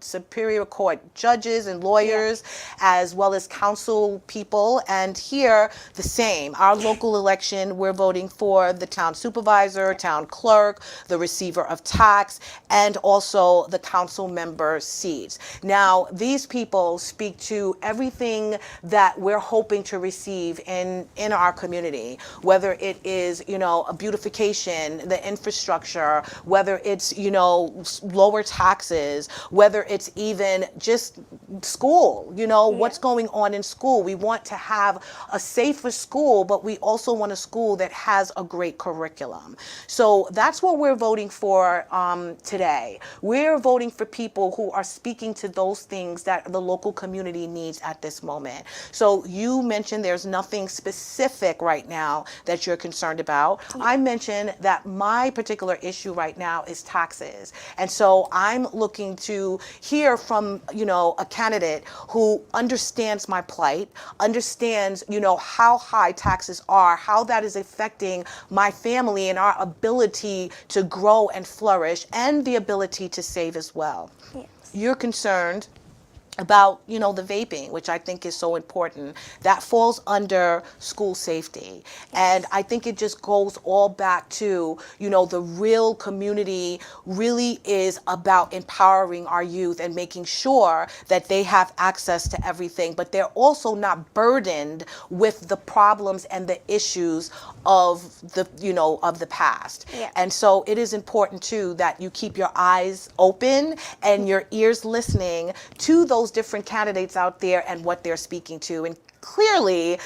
Superior Court judges and lawyers, as well as council people. And here, the same. Our local election, we're voting for the town supervisor, town clerk, the receiver of tax, and also the council member seats. Now, these people speak to everything that we're hoping to receive in our community, whether it is, a beautification, the infrastructure, whether it's, lower taxes, whether it's even just school, what's going on in school. We want to have a safer school, but we also want a school that has a great curriculum. So that's what we're voting for today. We're voting for people who are speaking to those things that the local community needs at this moment. So you mentioned there's nothing specific right now that you're concerned about. I mentioned that my particular issue right now is taxes. And so I'm looking to hear from, a candidate who understands my plight, understands, how high taxes are, how that is affecting my family and our ability to grow and flourish, and the ability to save as well. Yes. You're concerned about, the vaping, which I think is so important. That falls under school safety. And I think it just goes all back to, the real community really is about empowering our youth and making sure that they have access to everything, but they're also not burdened with the problems and the issues of the past. Yeah. And so it is important too that you keep your eyes open and your ears listening to those different candidates out there and what they're speaking to. And clearly,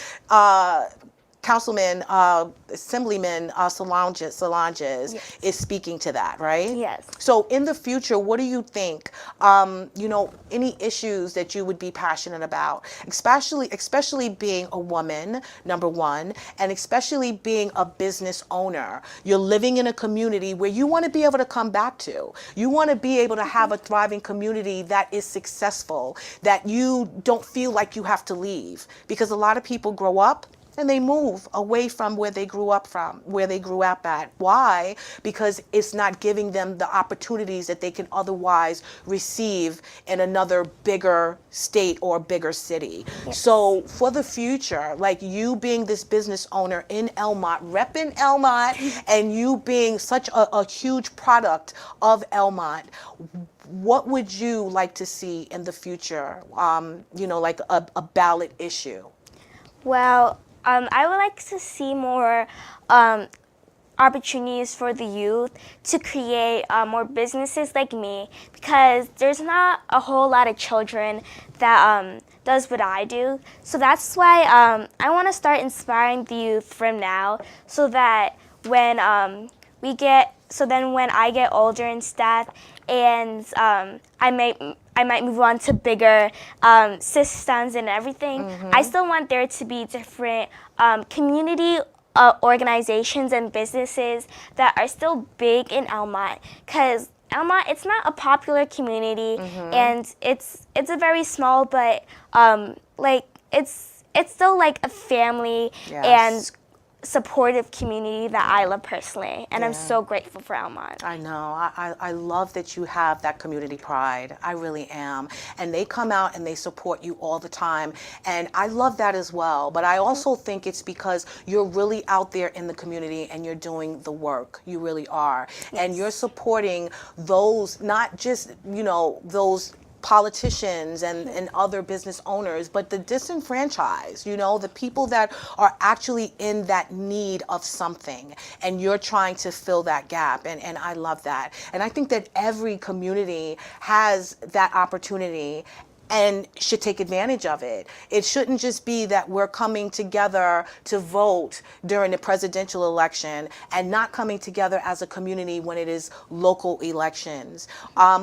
Councilman, Assemblyman Solanges is speaking to that, right? Yes. So in the future, what do you think, any issues that you would be passionate about, especially being a woman, number one, and especially being a business owner. You're living in a community where you want to be able to come back to. You want to be able to have a thriving community that is successful, that you don't feel like you have to leave. Because a lot of people grow up and they move away from where they grew up at. Why? Because it's not giving them the opportunities that they can otherwise receive in another bigger state or bigger city. Yes. So for the future, like you being this business owner in Elmont, repping Elmont, and you being such a huge product of Elmont, what would you like to see in the future, like a ballot issue? Well, I would like to see more opportunities for the youth to create more businesses like me, because there's not a whole lot of children that does what I do. So that's why I want to start inspiring the youth from now, so that when when I get older and stuff, and I might move on to bigger systems and everything. I still want there to be different community organizations and businesses that are still big in Elmont, because Elmont, it's not a popular community, and it's a very small, but it's still like a family and supportive community that I love personally, and I'm so grateful for Elmont. I know. I love that you have that community pride. I really am. And they come out and they support you all the time, and I love that as well. But I also think it's because you're really out there in the community and you're doing the work. You really are. Yes. And you're supporting those, not just, those politicians and other business owners, but the disenfranchised, the people that are actually in that need of something, and you're trying to fill that gap, and I love that. And I think that every community has that opportunity and should take advantage of it. It shouldn't just be that we're coming together to vote during the presidential election and not coming together as a community when it is local elections.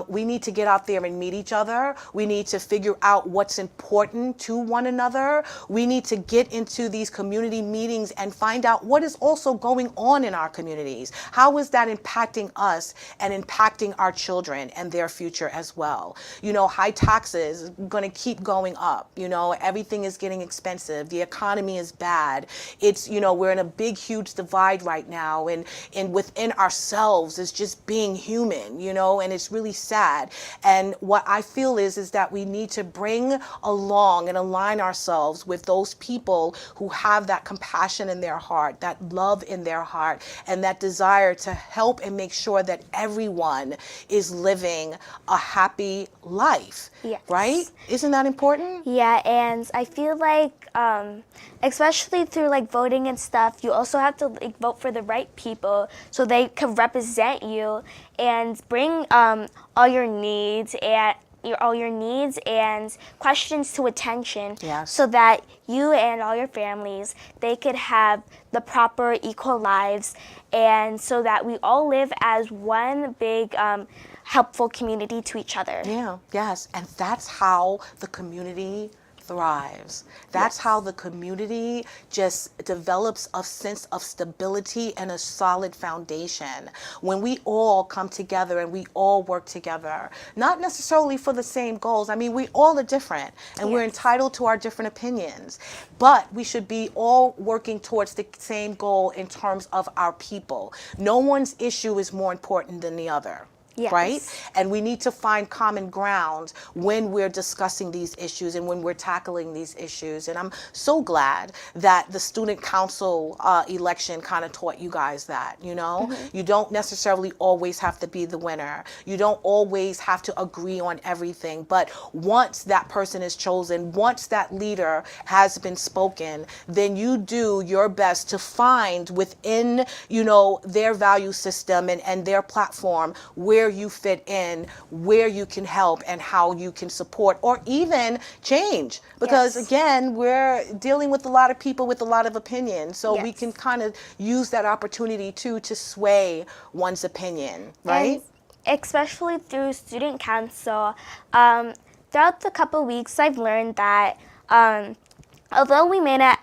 We need to get out there and meet each other. We need to figure out what's important to one another. We need to get into these community meetings and find out what is also going on in our communities. How is that impacting us and impacting our children and their future as well? High taxes, going to keep going up. You know, everything is getting expensive. The economy is bad. It's, you know, we're in a big, huge divide right now. And within ourselves is just being human, you know, and it's really sad. And what I feel is that we need to bring along and align ourselves with those people who have that compassion in their heart, that love in their heart, and that desire to help and make sure that everyone is living a happy life. Yes. Right? Isn't that important? Yeah, and I feel like, especially through like voting and stuff, you also have to like vote for the right people so they can represent you and bring all your needs and questions to attention. Yes. So that you and all your families, they could have the proper equal lives, and so that we all live as one big helpful community to each other. Yeah, yes. And that's how the community thrives. That's how the community just develops a sense of stability and a solid foundation. When we all come together and we all work together, not necessarily for the same goals. I mean, we all are different and we're entitled to our different opinions, but we should be all working towards the same goal in terms of our people. No one's issue is more important than the other. Yes. Right? And we need to find common ground when we're discussing these issues and when we're tackling these issues. And I'm so glad that the student council election kind of taught you guys that, you know? You don't necessarily always have to be the winner. You don't always have to agree on everything. But once that person is chosen, once that leader has been spoken, then you do your best to find within, you know, their value system and their platform where you fit in, where you can help, and how you can support or even change. Because again, we're dealing with a lot of people with a lot of opinions, so we can kind of use that opportunity too to sway one's opinion, right? And especially through student council, throughout the couple weeks, I've learned that although we may not,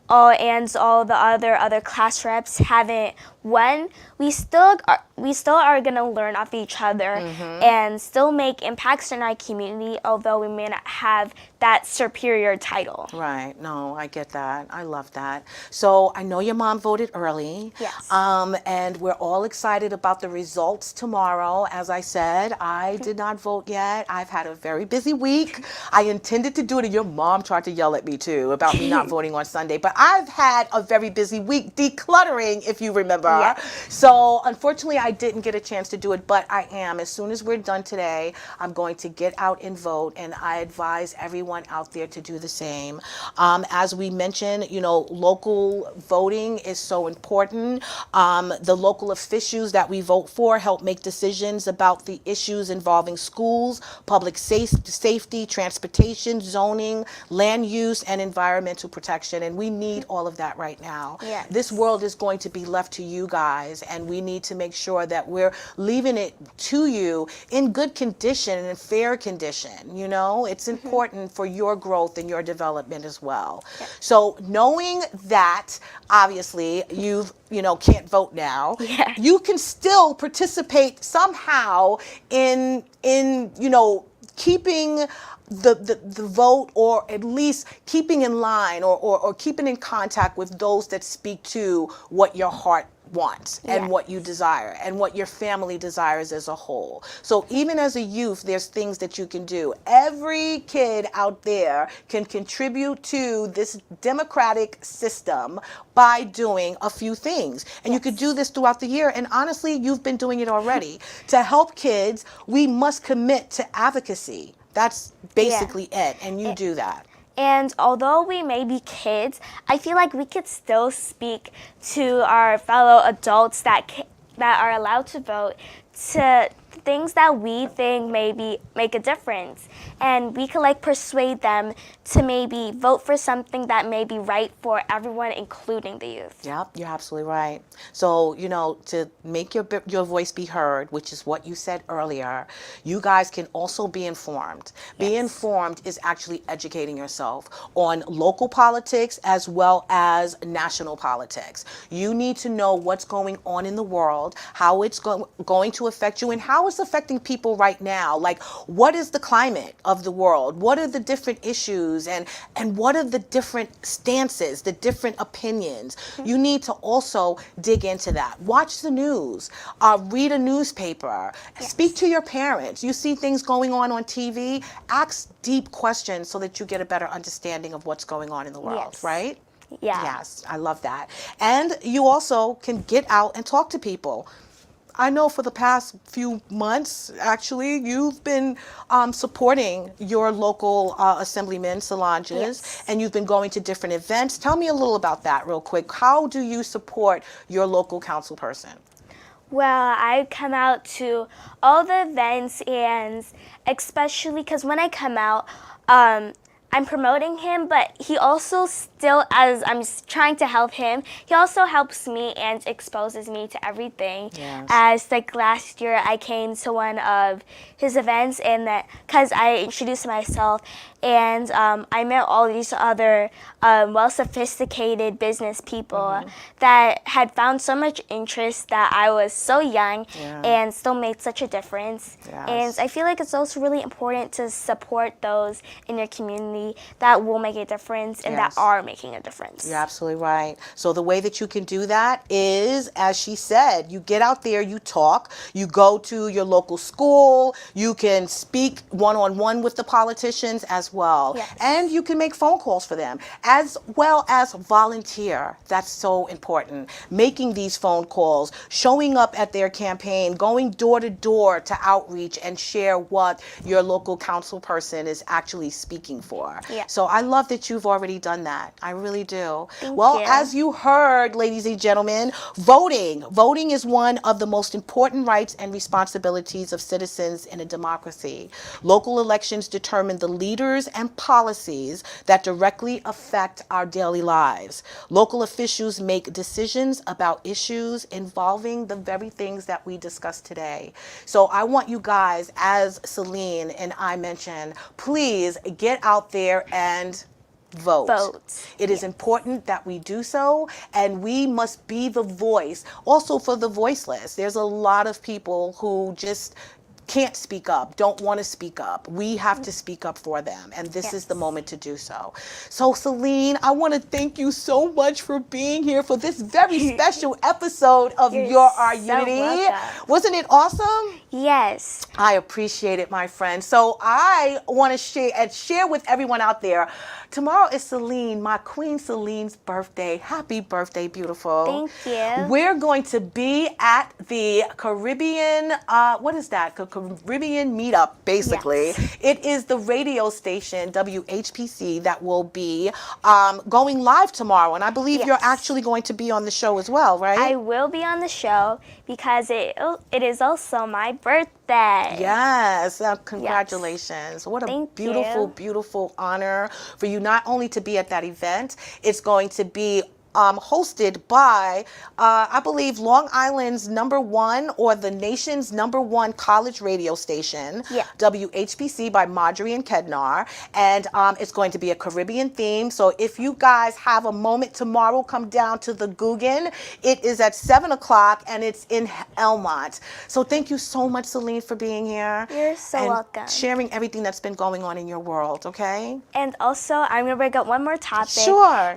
all the other class reps haven't won, we still are gonna learn off each other and still make impacts in our community, although we may not have that superior title. Right. No, I get that. I love that. So I know your mom voted early. Yes. And we're all excited about the results tomorrow. As I said, I did not vote yet. I've had a very busy week. I intended to do it, and your mom tried to yell at me too about me not voting on Sunday. But I've had a very busy week decluttering, if you remember. Yeah. So unfortunately, I didn't get a chance to do it, but I am. As soon as we're done today, I'm going to get out and vote, and I advise everyone out there to do the same. As we mentioned, you know, local voting is so important. The local officials that we vote for help make decisions about the issues involving schools, public safety, transportation, zoning, land use, and environmental protection. And we need all of that right now. Yes. This world is going to be left to you guys, and we need to make sure that we're leaving it to you in good condition and in fair condition. You know, it's important for your growth and your development as well. So knowing that obviously you can't vote now, you can still participate somehow in keeping the vote, or at least keeping in line or keeping in contact with those that speak to what your heart wants and what you desire and what your family desires as a whole. So even as a youth, there's things that you can do. Every kid out there can contribute to this democratic system by doing a few things. And you could do this throughout the year. And honestly, you've been doing it already. To help kids, we must commit to advocacy. That's basically it. And you do that. And although we may be kids, I feel like we could still speak to our fellow adults that are allowed to vote to things that we think maybe make a difference. And we could like persuade them to maybe vote for something that may be right for everyone, including the youth. Yep, you're absolutely right. So, to make your voice be heard, which is what you said earlier, you guys can also be informed. Be informed is actually educating yourself on local politics as well as national politics. You need to know what's going on in the world, how it's going to affect you, and how how it's affecting people right now. Like, what is the climate of the world? What are the different issues, and what are the different stances, the different opinions? You need to also dig into that. Watch the news, read a newspaper, speak to your parents. You see things going on TV, ask deep questions so that you get a better understanding of what's going on in the world, right? Yeah. Yes, I love that. And you also can get out and talk to people. I know for the past few months, actually, you've been supporting your local assemblyman, Solange's, and you've been going to different events. Tell me a little about that real quick. How do you support your local council person? Well, I come out to all the events, and especially because when I come out, I'm promoting him, but he also still, as I'm trying to help him, he also helps me and exposes me to everything. Yes. As like last year, I came to one of his events, and that because I introduced myself, and I met all these other well-sophisticated business people that had found so much interest that I was so young and still made such a difference. Yes. And I feel like it's also really important to support those in your community that will make a difference and that are making a difference. You're absolutely right. So the way that you can do that is, as she said, you get out there, you talk, you go to your local school, you can speak one-on-one with the politicians as well. Yes. And you can make phone calls for them, as well as volunteer. That's so important. Making these phone calls, showing up at their campaign, going door to door to outreach and share what your local council person is actually speaking for. Yeah. So I love that you've already done that. I really do. Thank Well, you. as you heard, ladies and gentlemen, voting is one of the most important rights and responsibilities of citizens in a democracy. Local elections determine the leaders and policies that directly affect our daily lives. Local officials make decisions about issues involving the very things that we discussed today. So I want you guys, as Selene and I mentioned, please get out there and vote. It is important that we do so, and we must be the voice also for the voiceless. There's a lot of people who just can't speak up, don't want to speak up. We have to speak up for them, and this is the moment to do so. So Selene, I want to thank you so much for being here for this very special episode of Your Our Unity. Welcome. Wasn't it awesome? Yes. I appreciate it, my friend. So I want to share with everyone out there. Tomorrow is Selene, my Queen Selene's birthday. Happy birthday, beautiful. Thank you. We're going to be at the Caribbean, what is that? Caribbean meetup, basically. Yes. It is the radio station, WHPC, that will be going live tomorrow. And I believe you're actually going to be on the show as well, right? I will be on the show because it is also my birthday. Yes, congratulations. What a Thank beautiful, you. beautiful honor for you not only to be at that event, it's going to be hosted by, I believe, Long Island's #1 or the nation's #1 college radio station, WHPC by Marjorie and Kednar. And it's going to be a Caribbean theme. So if you guys have a moment tomorrow, come down to the Guggen. It is at 7 o'clock and it's in Elmont. So thank you so much, Selene, for being here. You're so and welcome. Sharing everything that's been going on in your world, okay? And also, I'm going to bring up one more topic. Sure.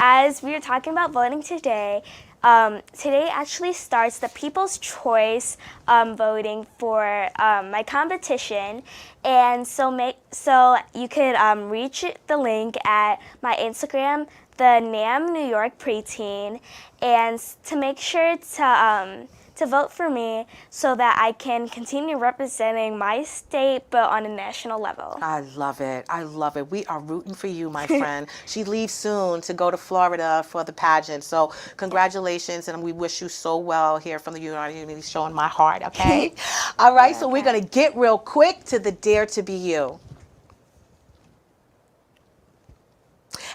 As we were talking about voting today, today actually starts the People's Choice voting for my competition, and so you could reach the link at my Instagram, the NAM New York Preteen, and to make sure to vote for me so that I can continue representing my state but on a national level. I love it. I love it. We are rooting for you, my friend. She leaves soon to go to Florida for the pageant. So congratulations, and we wish you so well here from the United Unity Show in my heart, okay? All right, so we're going to get real quick to the Dare to Be You.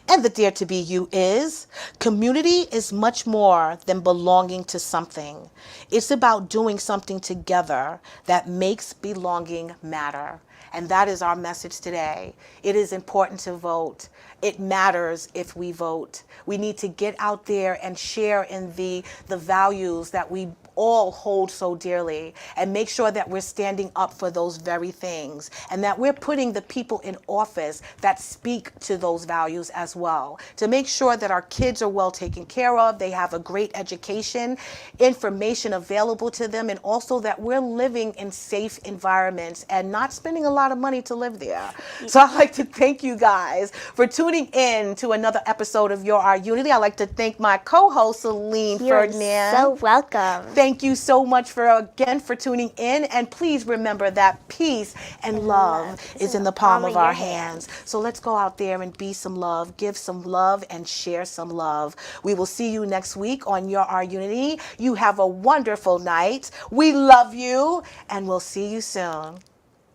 And the Dare to Be You is, community is much more than belonging to something. It's about doing something together that makes belonging matter. And that is our message today. It is important to vote. It matters if we vote. We need to get out there and share in the values that we all hold so dearly, and make sure that we're standing up for those very things, and that we're putting the people in office that speak to those values as well, to make sure that our kids are well taken care of, they have a great education, information available to them, and also that we're living in safe environments and not spending a lot of money to live there. So I'd like to thank you guys for tuning in to another episode of Our Unity. I'd like to thank my co-host, Selene Ferdinand. You're so welcome. Thank you so much for tuning in, and please remember that peace and love is in the palm of our hands. So let's go out there and be some love, give some love, and share some love. We will see you next week on Our Unity. You have a wonderful night. We love you, and we'll see you soon.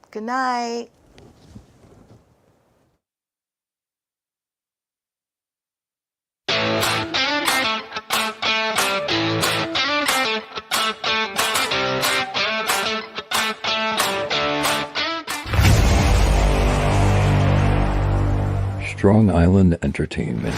Good night. Strong Island Entertainment.